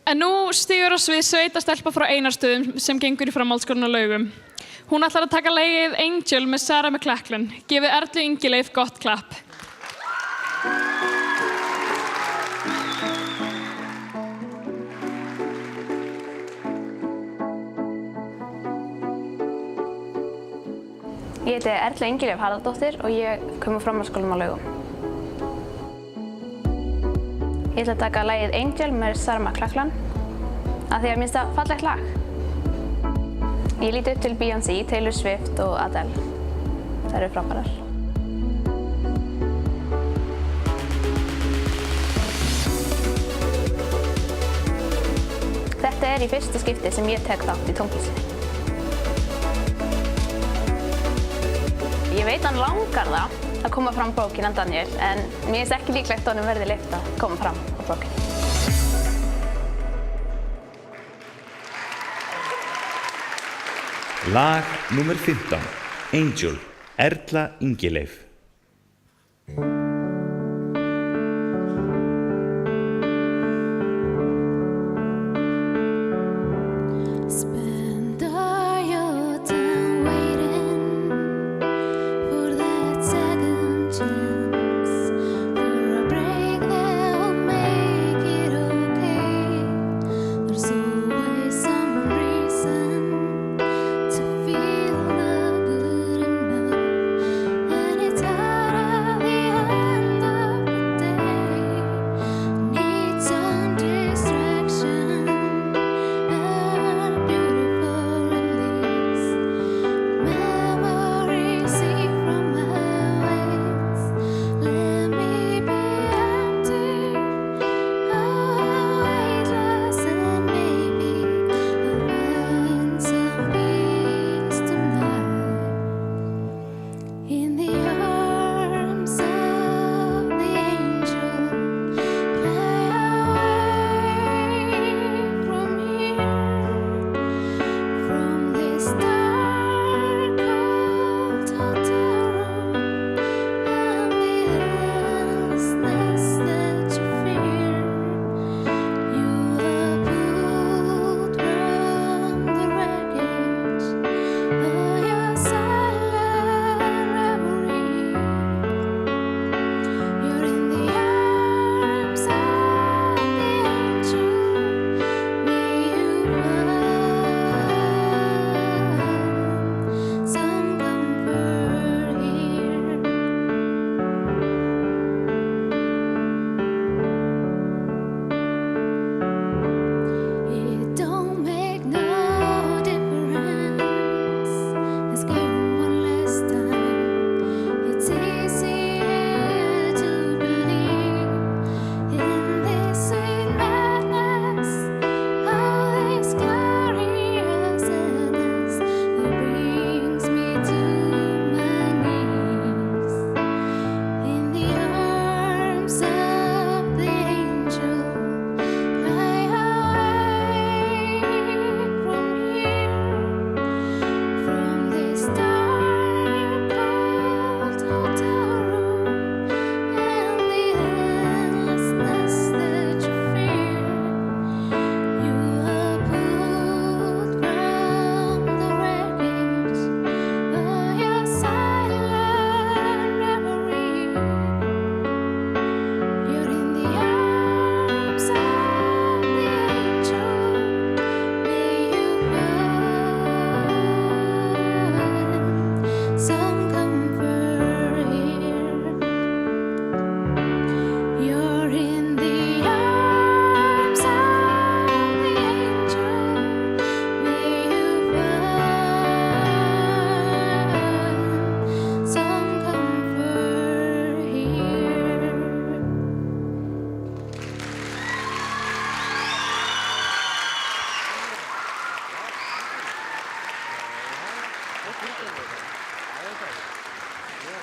En nú stígur á svið sveitastelpa frá Einarsstöðum sem gengur í framhaldsskólann á Laugum. Hún ætlar að taka lagið Angel með Sarah McLachlan. Gefið Erlu Ingileif gott klapp. Ég heiti Erla Ingileif Harðardóttir og ég kom á framhaldsskólanum á Laugum. Ég ætla að taka lagið Angel með Sarah McLachlan af því að mér finnst það fallegt lag. Ég lít upp til Beyoncé, Taylor Swift og Adele. Þær eru frábærar. Þetta í fyrsta skipti sem ég tek þátt í tónlist. Ég veit hann langar það að koma fram bókin en Daniel, en mér finnst ekki líklegt að honum verði leyft að koma fram á bókinni. Lag númer 15, Angel, Erla Ingileif.